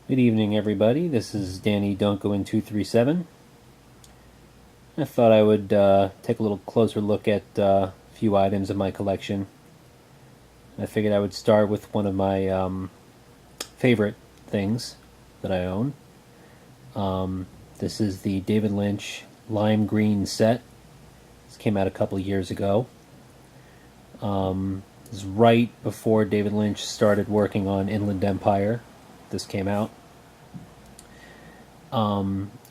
Good evening, everybody. This is Danny Dunko in 237. I thought I would take a little closer look at a few items in my collection. I figured I would start with one of my favorite things that I own. This is the David Lynch Lime Green set. This came out a couple of years ago. This is right before David Lynch started working on Inland Empire. This came out.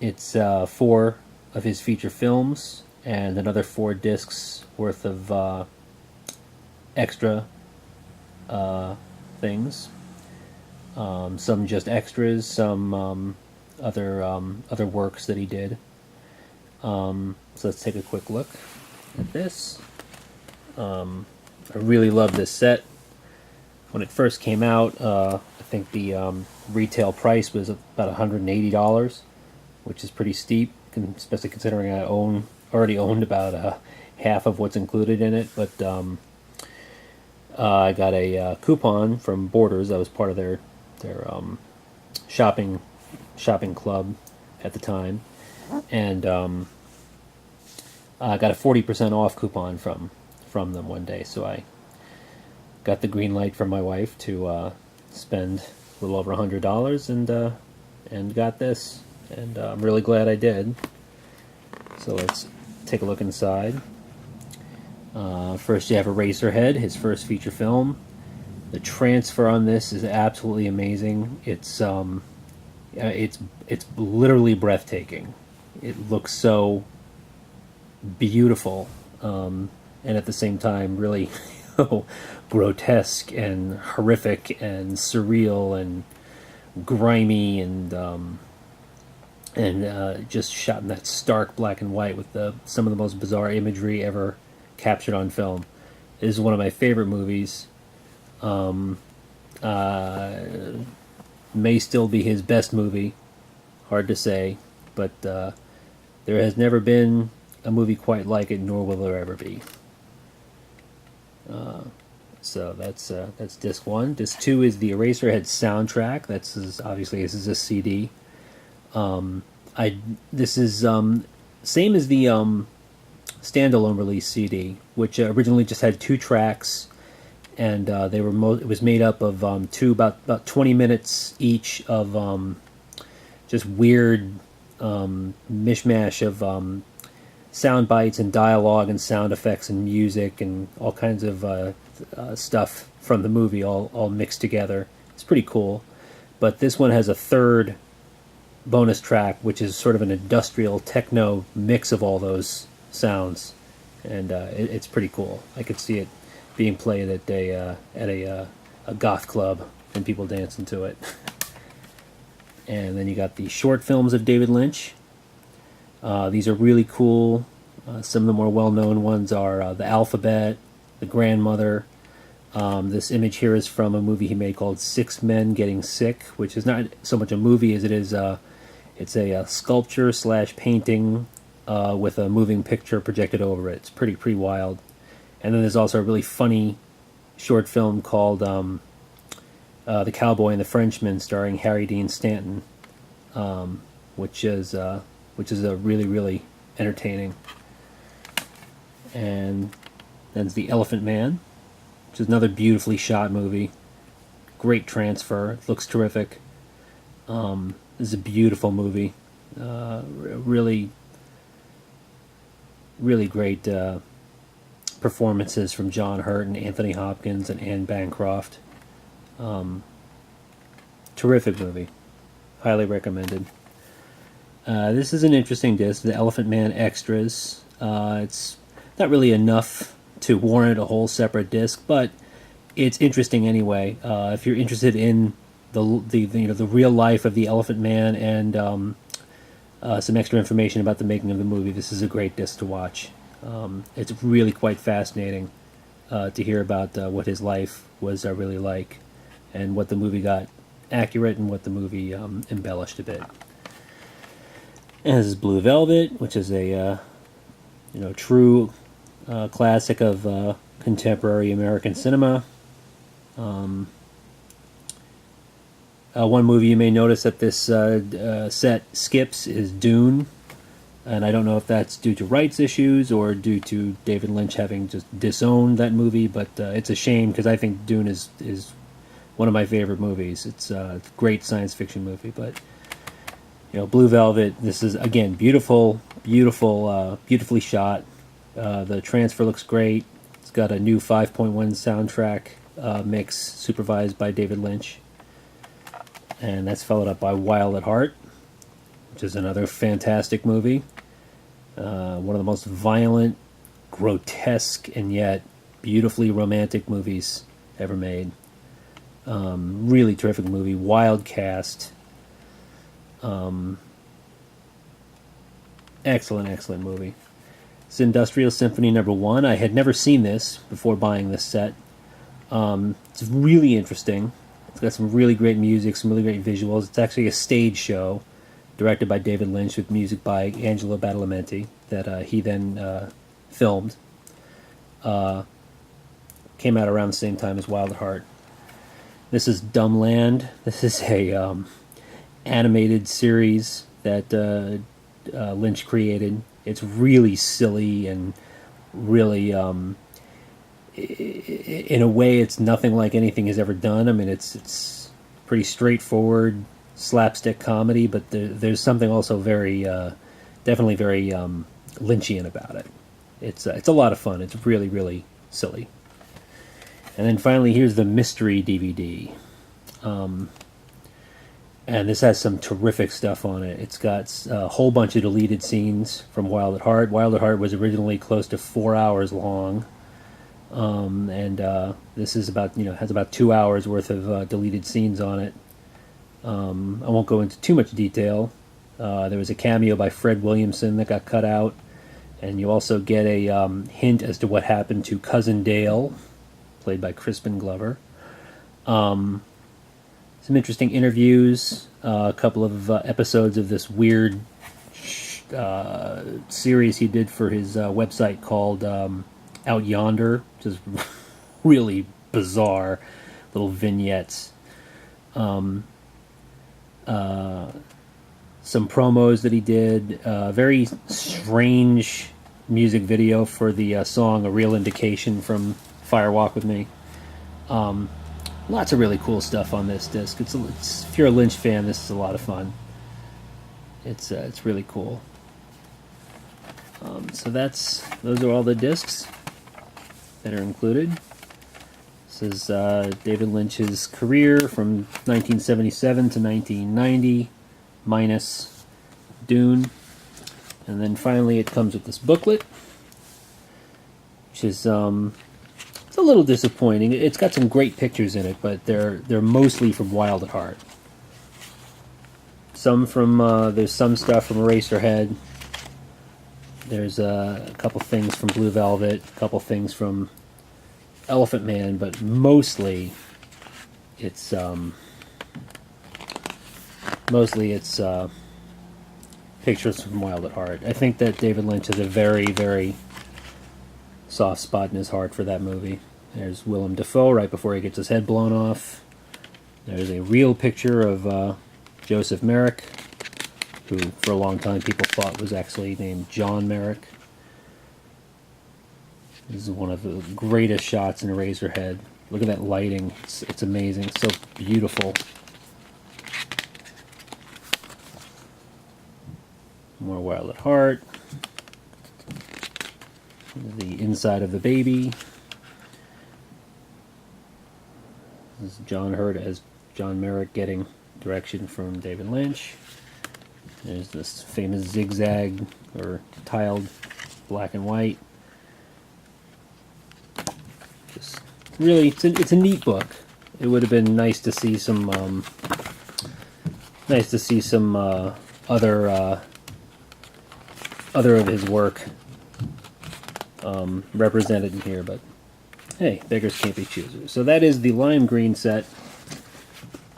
It's 4 of his feature films and another 4 discs worth of extra things. Some just extras, some other works that he did. So let's take a quick look at this. I really love this set. When it first came out, I think the retail price was about $180, which is pretty steep, especially considering I already owned about half of what's included in it. But I got a coupon from Borders. I was part of their shopping club at the time, and I got a 40% off coupon from them one day. So I got the green light from my wife to spend a little over $100 and got this, and I'm really glad I did. So let's take a look inside. First, you have Eraserhead, his first feature film. The transfer on this is absolutely amazing. It's literally breathtaking. It looks so beautiful, and at the same time, really grotesque and horrific and surreal and grimy and just shot in that stark black and white with some of the most bizarre imagery ever captured on film. This is one of my favorite movies. May still be his best movie. Hard to say, but there has never been a movie quite like it, nor will there ever be. So that's disc 1. Disc 2 is the Eraserhead soundtrack. This is a CD. This is same as the standalone release CD, which originally just had 2 tracks, and it was made up of two about 20 minutes each of just weird mishmash of sound bites and dialogue and sound effects and music and all kinds of stuff from the movie all mixed together. It's pretty cool. But this one has a third bonus track, which is sort of an industrial techno mix of all those sounds, and it's pretty cool. I could see it being played at a goth club and people dancing to it. And then you got the short films of David Lynch. These are really cool. Some of the more well-known ones are The Alphabet, The Grandmother. This image here is from a movie he made called Six Men Getting Sick, which is not so much a movie as it is it's a sculpture / painting with a moving picture projected over it. It's pretty wild. And then there's also a really funny short film called The Cowboy and the Frenchman, starring Harry Dean Stanton, which is a really entertaining. And then The Elephant Man, which is another beautifully shot movie. Great transfer. It looks terrific. This is a beautiful movie. Really great performances from John Hurt and Anthony Hopkins and Anne Bancroft. Terrific movie. Highly recommended. This is an interesting disc, The Elephant Man Extras. It's not really enough to warrant a whole separate disc, but it's interesting anyway. If you're interested in the real life of the Elephant Man and some extra information about the making of the movie, this is a great disc to watch. It's really quite fascinating to hear about what his life was really like, and what the movie got accurate and what the movie embellished a bit. And this is Blue Velvet, which is a true classic of contemporary American cinema. One movie you may notice that this set skips is Dune, and I don't know if that's due to rights issues or due to David Lynch having just disowned that movie, but it's a shame because I think Dune is one of my favorite movies. It's a great science fiction movie, but Blue Velvet. This is again beautifully shot. The transfer looks great. It's got a new 5.1 soundtrack mix supervised by David Lynch, and that's followed up by Wild at Heart, which is another fantastic movie. One of the most violent, grotesque, and yet beautifully romantic movies ever made. Really terrific movie. Wild cast. Excellent movie. It's Industrial Symphony No. 1. I had never seen this before buying this set. It's really interesting. It's got some really great music, some really great visuals. It's actually a stage show directed by David Lynch with music by Angelo Badalamenti that he then filmed. Came out around the same time as Wild at Heart. This is Dumbland. This is a animated series that Lynch created. It's really silly and really, in a way, it's nothing like anything he's ever done. I mean, it's pretty straightforward slapstick comedy, but there's something also very, definitely very Lynchian about it. It's a lot of fun. It's really silly. And then finally, here's the mystery DVD. And this has some terrific stuff on it. It's got a whole bunch of deleted scenes from Wild at Heart. Wild at Heart was originally close to 4 hours long. And this is has about 2 hours worth of deleted scenes on it. I won't go into too much detail. There was a cameo by Fred Williamson that got cut out. And you also get a hint as to what happened to Cousin Dale, played by Crispin Glover. Some interesting interviews, a couple of episodes of this weird series he did for his website called Out Yonder, which is really bizarre little vignettes. Some promos that he did, very strange music video for the song A Real Indication from Fire Walk With Me. Lots of really cool stuff on this disc. It's if you're a Lynch fan, this is a lot of fun. It's really cool. So those are all the discs that are included. This is David Lynch's career from 1977 to 1990, minus Dune, and then finally it comes with this booklet, which is it's a little disappointing. It's got some great pictures in it, but they're mostly from Wild at Heart. Some from there's some stuff from Eraserhead. There's a couple things from Blue Velvet, a couple things from Elephant Man, but mostly it's pictures from Wild at Heart. I think that David Lynch has a very soft spot in his heart for that movie. There's Willem Dafoe right before he gets his head blown off. There's a real picture of Joseph Merrick, who for a long time people thought was actually named John Merrick. This is one of the greatest shots in Eraserhead. Look at that lighting. It's amazing. It's so beautiful. More Wild at Heart. The inside of the baby. This is John Hurt as John Merrick getting direction from David Lynch. There's this famous zigzag or tiled black and white. Just really, it's a neat book. It would have been nice to see some other of his work represented in here, but hey, beggars can't be choosers. So that is the lime green set.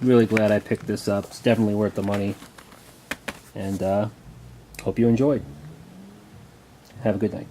Really glad I picked this up. It's definitely worth the money, and hope you enjoyed. Have a good night.